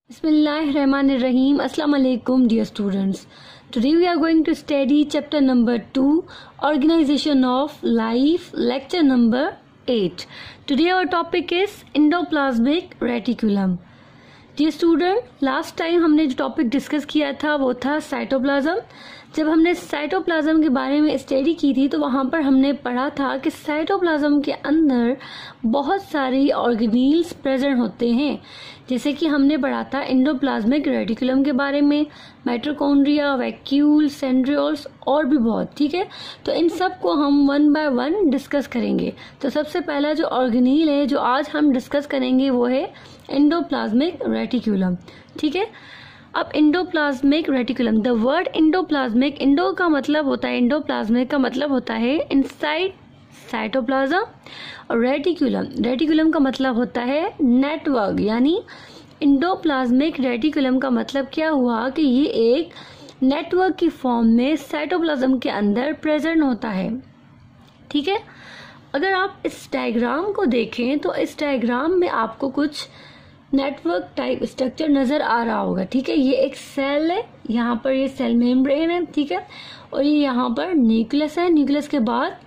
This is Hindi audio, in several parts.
Bismillahirrahmanirrahim. Assalamu alaikum, dear students. Today we are going to study chapter number 2, Organization of Life, lecture number 8. Today our topic is Endoplasmic Reticulum. Dear student, last time हमने जो टॉपिक डिस्कस किया था वो था साइटोप्लाज्म. जब हमने साइटोप्लाज्म के बारे में स्टडी की थी तो वहाँ पर हमने पढ़ा था कि साइटोप्लाज्म के अंदर बहुत सारी ऑर्गेनील्स प्रेजेंट होते हैं. जैसे कि हमने पढ़ा था एंडोप्लाज्मिक रेटिकुलम के बारे में, माइटोकॉन्ड्रिया, वैक्यूल, सेंट्रियोल्स और भी बहुत. ठीक है, तो इन सब को हम वन बाय वन डिस्कस करेंगे. तो सबसे पहला जो ऑर्गेनील है जो आज हम डिस्कस करेंगे वो है एंडोप्लाज्मिक रेटिकुलम. ठीक है, अब endoplasmic reticulum, the word endoplasmic, endo का मतलब होता है, एंडोप्लाज्मिक का मतलब होता है इनसाइड साइटोप्लाज्म, और रेटिकुलम का मतलब होता है नेटवर्क. यानी एंडोप्लाज्मिक रेटिकुलम का मतलब क्या हुआ कि ये एक नेटवर्क की फॉर्म में साइटोप्लाज्म के अंदर प्रेजेंट होता है. ठीक है, अगर आप इस डायग्राम को देखें तो इस डायग्राम में आपको कुछ नेटवर्क टाइप स्ट्रक्चर नजर आ रहा होगा. ठीक है, ये एक सेल है, यहाँ पर ये सेल मेम्ब्रेन है. ठीक है, और ये यहाँ पर न्यूक्लियस है. न्यूक्लियस के बाद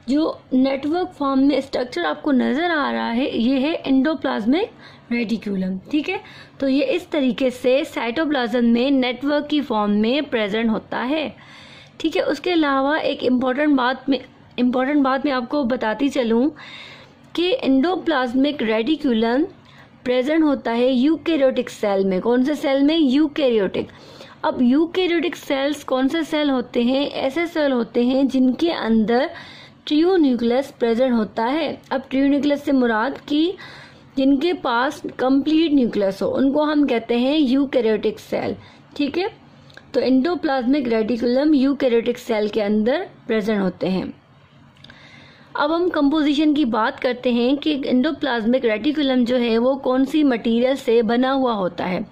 जो नेटवर्क फॉर्म में स्ट्रक्चर आपको नजर आ रहा है ये है एंडोप्लाज्मिक रेटिकुलम. ठीक है, तो ये इस तरीके से साइटोप्लाज्म में नेटवर्क की फॉर्म में प्रेजेंट होता है. ठीक है, उसके अलावा एक इम्पोर्टेंट बात मैं आपको बताती चलूं कि एंडोप्लाज्मिक रेटिकुलम प्रेजेंट होता है यूकैरियोटिक सेल में. कौन से सेल में? यूकैरियोटिक. अब यूकैरियोटिक सेल्स कौन से सेल होते हैं? ऐसे सेल होते हैं जिनके अंदर ट्रू न्यूक्लियस प्रेजेंट होता है. अब ट्रू न्यूक्लियस से मुराद की जिनके पास कंप्लीट न्यूक्लियस हो उनको हम कहते हैं यूकैरियोटिक सेल. ठीक है, तो एंडोप्लाज्मिक रेटिकुलम यूकैरियोटिक सेल के अंदर प्रेजेंट होते हैं. अब हम कंपोजिशन की बात करते हैं कि एंडोप्लाज्मिक रेटिकुलम जो है वो कौन सी मटेरियल से बना हुआ होता है.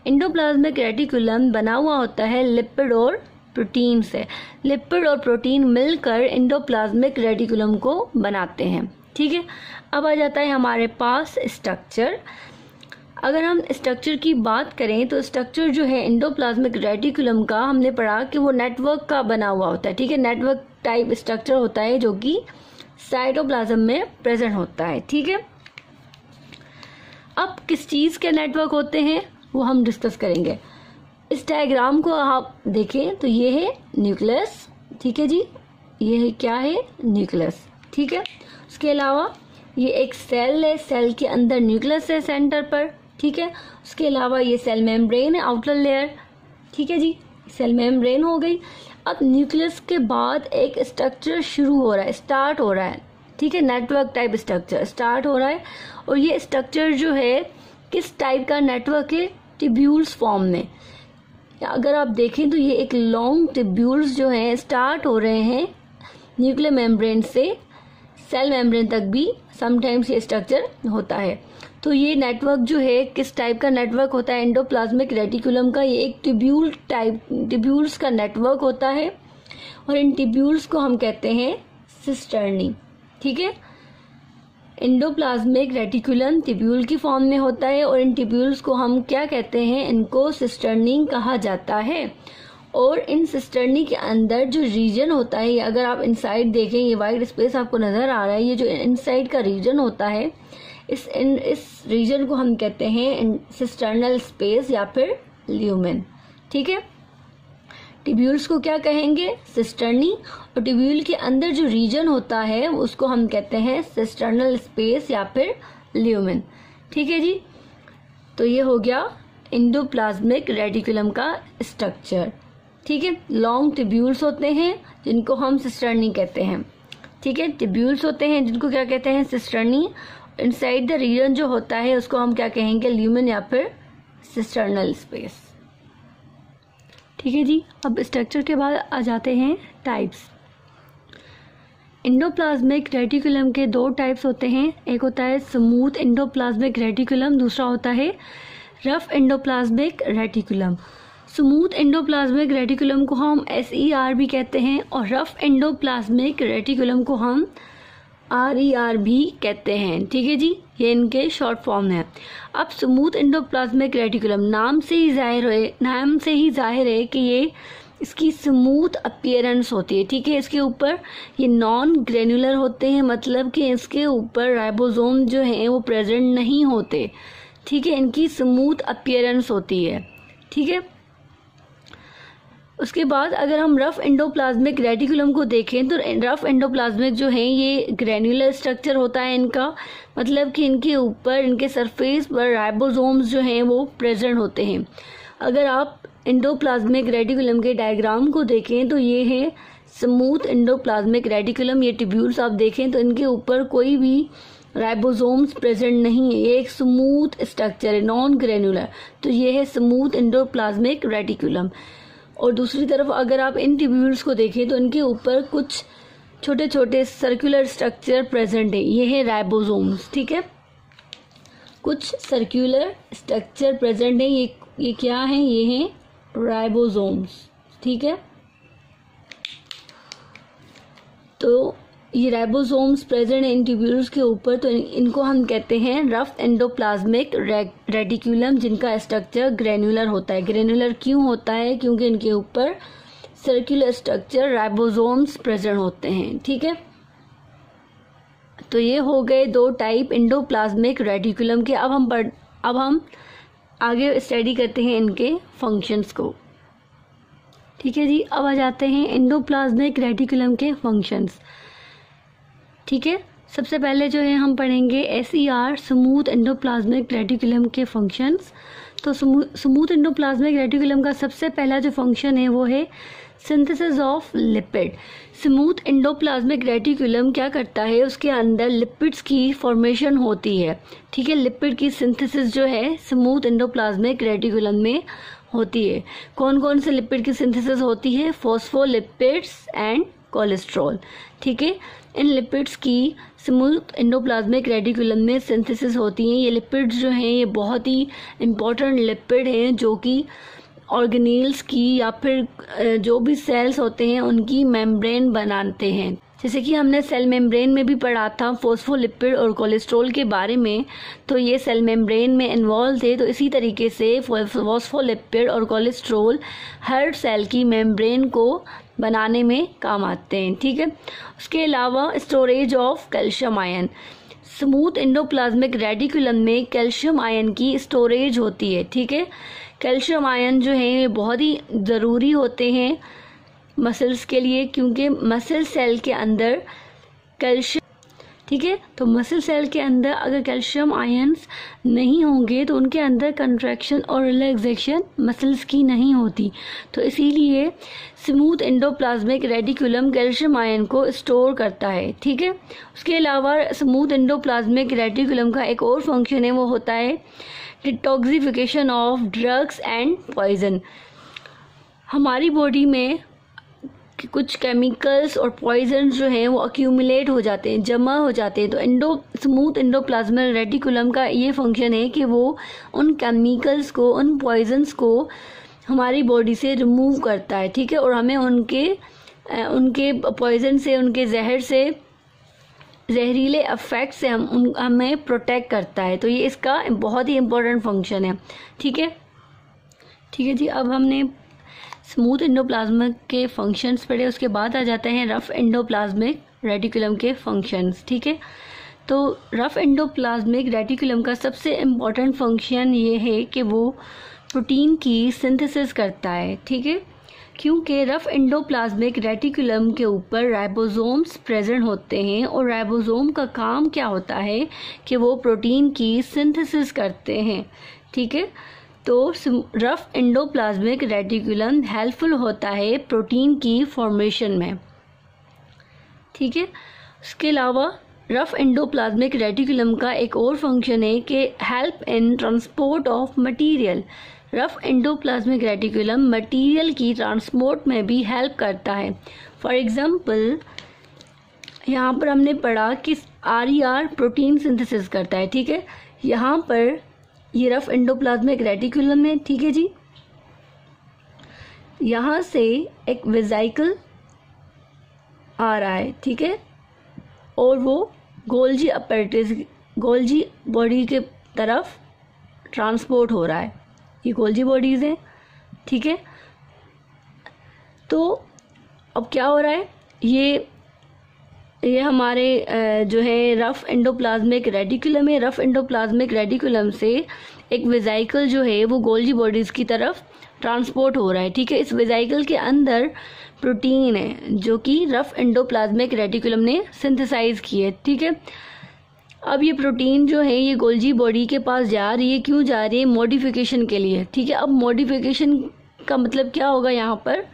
एंडोप्लाज्मिक रेटिकुलम बना हुआ होता है लिपिड और प्रोटीन से. लिपिड और प्रोटीन मिलकर एंडोप्लाज्मिक रेटिकुलम को बनाते हैं. ठीक है, अब आ जाता है हमारे पास स्ट्रक्चर. अगर हम स्ट्रक्चर की बात करें तो स्ट्रक्चर जो है एंडोप्लाज्मिक रेटिकुलम का हमने पढ़ा कि वो नेटवर्क का बना हुआ होता है. ठीक है, नेटवर्क टाइप स्ट्रक्चर होता है जो कि साइटोप्लाज्म में प्रेजेंट होता है. ठीक है, अब किस चीज के नेटवर्क होते हैं वो हम डिस्कस करेंगे. इस डायग्राम को आप देखें तो ये है न्यूक्लियस. ठीक है जी, ये है क्या है? न्यूक्लियस. ठीक है, उसके अलावा ये एक सेल है, सेल के अंदर न्यूक्लियस है सेंटर पर. ठीक है, उसके अलावा ये सेल मेम्ब्रेन है, आउटर लेयर. ठीक है जी, सेल मेम्ब्रेन हो गई. अब न्यूक्लियस के बाद एक स्ट्रक्चर शुरू हो रहा है, स्टार्ट हो रहा है. ठीक है, नेटवर्क टाइप स्ट्रक्चर स्टार्ट हो रहा है. और ये स्ट्रक्चर जो है किस टाइप का नेटवर्क है? ट्यूब्यूल्स फॉर्म में. अगर आप देखें तो ये एक लॉन्ग ट्यूब्यूल्स जो हैं स्टार्ट हो रहे हैं न्यूक्लियर मेम्ब्रेन से सेल मेम्ब्रेन तक भी समटाइम्स ये स्ट्रक्चर होता है. तो ये नेटवर्क जो है किस टाइप का नेटवर्क होता है? एंडोप्लाज्मिक रेटिकुलम का ये एक ट्यूब्यूल्स का नेटवर्क होता है. और इन ट्यूब्यूल्स को हम कहते हैं सिस्टर्नी. ठीक है, एंडोप्लाज्मिक रेटिकुलम ट्यूब्यूल की फॉर्म में होता है और इन ट्यूब्यूल्स को हम क्या कहते हैं? इनको सिस्टर्नी कहा जाता है. और इन सिस्टर्नी के अंदर जो रीजन होता है, अगर आप इनसाइड देखें, ये वाइट स्पेस आपको नजर आ रहा है, ये जो इनसाइड का रीजन होता है इस रीजन को हम कहते हैं सिस्टर्नल स्पेस या फिर ल्यूमेन. ठीक है, ट्यूब्यूल्स को क्या कहेंगे? सिस्टर्नी. और ट्यूब्यूल के अंदर जो रीजन होता है उसको हम कहते हैं सिस्टर्नल स्पेस या फिर ल्यूमेन. ठीक है जी, तो ये हो गया एंडोप्लाज्मिक रेटिकुलम का स्ट्रक्चर. ठीक है, लॉन्ग ट्यूब्यूल्स होते हैं जिनको हम सिस्टर्नी कहते हैं. ठीक है, ट्यूब्यूल्स होते हैं जिनको क्या कहते हैं? सिस्टर्नी. इनसाइड द रीजन जो होता है उसको हम क्या कहेंगे? ल्यूमेन या फिर सिस्टर्नल स्पेस. ठीक है जी, अब स्ट्रक्चर के बाद आ जाते हैं टाइप्स. एंडोप्लाज्मिक रेटिकुलम के दो टाइप्स होते हैं. एक होता है स्मूथ एंडोप्लाज्मिक रेटिकुलम, दूसरा होता है rough endoplasmic reticulum. Smooth endoplasmic reticulum को हम SER भी कहते हैं और रफ एंडोप्लाज्मिक रेटिकुलम को हम RER भी कहते हैं। ठीक है जी, ये इनके शॉर्ट फॉर्म है। अब स्मूथ एंडोप्लाज्मिक रेटिकुलम नाम से ही जाहिर है कि ये इसकी स्मूथ अपीयरेंस होती है। ठीक है, इसके ऊपर ये नॉन ग्रेनुलर होते हैं, मतलब कि इसके ऊपर राइबोसोम जो है वो प्रेजेंट नहीं होते। ठीक है, इनकी स्मूथ अपीयरेंस होती है। ठीक है, उसके बाद अगर हम रफ एंडोप्लाज्मिक रेटिकुलम को देखें तो रफ एंडोप्लाज्मिक जो है ये ग्रेनुलर स्ट्रक्चर होता है इनका, मतलब कि इनके ऊपर इनके सरफेस पर राइबोसोम्स जो हैं वो प्रेजेंट होते हैं। अगर आप एंडोप्लाज्मिक रेटिकुलम के डायग्राम को देखें तो ये है स्मूथ एंडोप्लाज्मिक रेटिकुलम। ये ट्यूब्यूल्स आप देखें तो इनके ऊपर कोई भी राइबोसोम्स प्रेजेंट नहीं है, ये एक स्मूथ स्ट्रक्चर है, नॉन ग्रेनुलर। तो ये है स्मूथ एंडोप्लाज्मिक रेटिकुलम। और दूसरी तरफ अगर आप इन ट्यूब्यूल्स को देखें तो इनके ऊपर कुछ छोटे छोटे सर्कुलर स्ट्रक्चर प्रेजेंट है, ये है राइबोसोम्स। ठीक है, कुछ सर्कुलर स्ट्रक्चर प्रेजेंट है, ये क्या है, ये है राइबोसोम्स। ठीक है, तो ये राइबोसोम्स प्रेजेंट है इन ट्यूब्यूल्स के ऊपर, तो इनको हम कहते हैं रफ एंडोप्लाज्मिक रेटिकुलम, जिनका स्ट्रक्चर ग्रेनुलर होता है। ग्रेनुलर क्यों होता है? क्योंकि इनके ऊपर सर्कुलर स्ट्रक्चर राइबोसोम्स प्रेजेंट होते हैं। ठीक है, तो ये हो गए दो टाइप एंडोप्लाज्मिक रेटिकुलम के। अब हम आगे स्टडी करते हैं इनके फंक्शंस को। ठीक है जी, अब आ जाते हैं एंडोप्लाज्मिक रेटिकुलम के फंक्शंस। ठीक है, सबसे पहले जो है हम पढ़ेंगे SER स्मूथ एंडोप्लाज्मिक रेटिकुलम के फंक्शंस। तो स्मूथ एंडोप्लाज्मिक रेटिकुलम का सबसे पहला जो फंक्शन है वो है synthesis of lipid. Smooth endoplasmic reticulum क्या करता है, उसके अंदर लिपिड्स की फॉर्मेशन होती है। ठीक है, लिपिड की सिंथेसिस जो है स्मूथ एंडोप्लाज्मिक रेटिकुलम में होती है। कौन कौन से लिपिड की सिंथेसिस होती है? Phospholipids and cholesterol. ठीक है, इन लिपिड्स की स्मूथ एंडोप्लाज्मिक रेटिकुलम में सिंथेसिस होती हैं। ये लिपिड्स जो हैं ये बहुत ही इम्पोर्टेंट लिपिड हैं जो कि ऑर्गेनेल्स की या फिर जो भी सेल्स होते हैं उनकी मेम्ब्रेन बनाते हैं। जैसे कि हमने सेल मेम्ब्रेन में भी पढ़ा था फॉस्फोलिपिड और कोलेस्ट्रॉल के बारे में, तो ये सेल मेम्ब्रेन में इन्वॉल्व थे। तो इसी तरीके से फॉस्फोलिपिड और कोलेस्ट्रॉल हर सेल की मेम्ब्रेन को बनाने में काम आते हैं। ठीक है, उसके अलावा storage of calcium ion. Smooth endoplasmic reticulum में कैल्शियम आयन की स्टोरेज होती है। ठीक है, कैल्शियम आयन जो है ये बहुत ही ज़रूरी होते हैं मसल्स के लिए, क्योंकि मसल सेल के अंदर कैल्शियम, ठीक है, तो मसल सेल के अंदर अगर कैल्शियम आयन्स नहीं होंगे तो उनके अंदर कंट्रैक्शन और रिलैक्सेशन मसल्स की नहीं होती। तो इसीलिए smooth endoplasmic reticulum calcium ion को स्टोर करता है। ठीक है, उसके अलावा स्मूथ एंडोप्लाज्मिक रेटिकुलम का एक और फंक्शन है, वो होता है detoxification of drugs and poison. हमारी बॉडी में कुछ केमिकल्स और पॉइजन जो हैं वो अक्यूमुलेट हो जाते हैं, जमा हो जाते हैं। तो स्मूथ एंडोप्लाज्मिक रेटिकुलम का ये फंक्शन है कि वो उन केमिकल्स को, उन पॉइजन्स को हमारी बॉडी से रिमूव करता है। ठीक है, और हमें उनके पॉइजन से, उनके जहर से, जहरीले इफेक्ट से हमें प्रोटेक्ट करता है। तो ये इसका बहुत ही इम्पोर्टेंट फंक्शन है। ठीक है जी, अब हमने स्मूथ एंडोप्लाज्मिक के फंक्शंस पढ़े, उसके बाद आ जाते हैं रफ एंडोप्लाज्मिक रेटिकुलम के फंक्शंस। ठीक है, तो रफ एंडोप्लाज्मिक रेटिकुलम का सबसे इम्पोर्टेंट फंक्शन ये है कि वो प्रोटीन की सिंथेसिस करता है। ठीक है, क्योंकि रफ एंडोप्लाज्मिक रेटिकुलम के ऊपर राइबोसोम्स प्रेजेंट होते हैं और राइबोसोम का काम क्या होता है कि वो प्रोटीन की सिंथेसिस करते हैं। ठीक है, तो रफ एंडोप्लाज्मिक रेटिकुलम हेल्पफुल होता है प्रोटीन की फॉर्मेशन में। ठीक है, उसके अलावा रफ एंडोप्लाज्मिक रेटिकुलम का एक और फंक्शन है कि help in transport of material. Rough endoplasmic reticulum material की ट्रांसपोर्ट में भी हेल्प करता है। फॉर एग्जांपल यहाँ पर हमने पढ़ा कि RER प्रोटीन सिंथेसिस करता है। ठीक है, यहाँ पर ये रफ एंडोप्लाज्मिक रेटिकुलम है। ठीक है जी, यहाँ से एक वेसिकल आ रहा है। ठीक है, और वो गोल्जी अपैरेटस, गोल्जी बॉडी के तरफ ट्रांसपोर्ट हो रहा है। ये गोल्जी बॉडीज़ हैं, ठीक है। तो अब क्या हो रहा है, ये हमारे जो है रफ एंडोप्लाज्मिक रेटिकुलम है। रफ एंडोप्लाज्मिक रेटिकुलम से एक वेजाइकल जो है वो गोल्जी बॉडीज़ की तरफ ट्रांसपोर्ट हो रहा है, ठीक है। इस वेजाइकल के अंदर प्रोटीन है जो कि रफ एंडोप्लाज्मिक रेटिकुलम ने सिंथेसाइज की है, ठीक है। अब ये प्रोटीन जो है ये गोल्जी बॉडी के पास जा रही है, क्यों जा रही है? मॉडिफिकेशन के लिए, ठीक है। अब मॉडिफिकेशन का मतलब क्या होगा यहाँ पर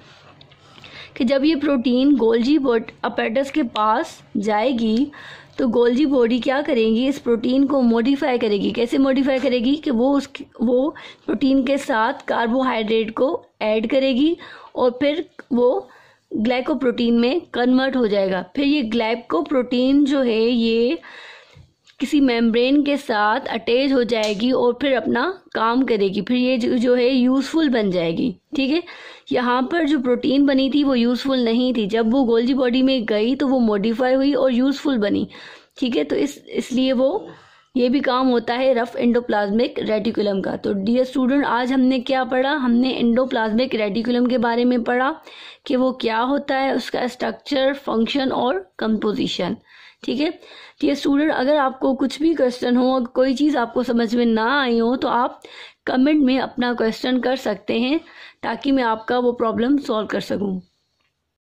कि जब ये प्रोटीन गोल्जी अपैरेटस के पास जाएगी तो गोल्जी बॉडी क्या करेगी, इस प्रोटीन को मॉडिफाई करेगी। कैसे मॉडिफाई करेगी कि वो प्रोटीन के साथ कार्बोहाइड्रेट को ऐड करेगी और फिर वो ग्लाइकोप्रोटीन में कन्वर्ट हो जाएगा। फिर ये ग्लाइकोप्रोटीन जो है ये किसी मेम्ब्रेन के साथ अटैच हो जाएगी और फिर अपना काम करेगी। फिर ये जो है यूज़फुल बन जाएगी, ठीक है। यहाँ पर जो प्रोटीन बनी थी वो यूज़फुल नहीं थी, जब वो गोल्जी बॉडी में गई तो वो मॉडिफाई हुई और यूज़फुल बनी, ठीक है। तो इसलिए वो ये भी काम होता है रफ एंडोप्लाज्मिक रेटिकुलम का। तो डियर स्टूडेंट, आज हमने क्या पढ़ा? हमने एंडोप्लाज्मिक रेटिकुलम के बारे में पढ़ा कि वो क्या होता है, उसका स्ट्रक्चर, फंक्शन और कंपोजिशन, ठीक है। डियर स्टूडेंट, अगर आपको कुछ भी क्वेश्चन हो, अगर कोई चीज़ आपको समझ में ना आई हो तो आप कमेंट में अपना क्वेश्चन कर सकते हैं ताकि मैं आपका वो प्रॉब्लम सॉल्व कर सकूं।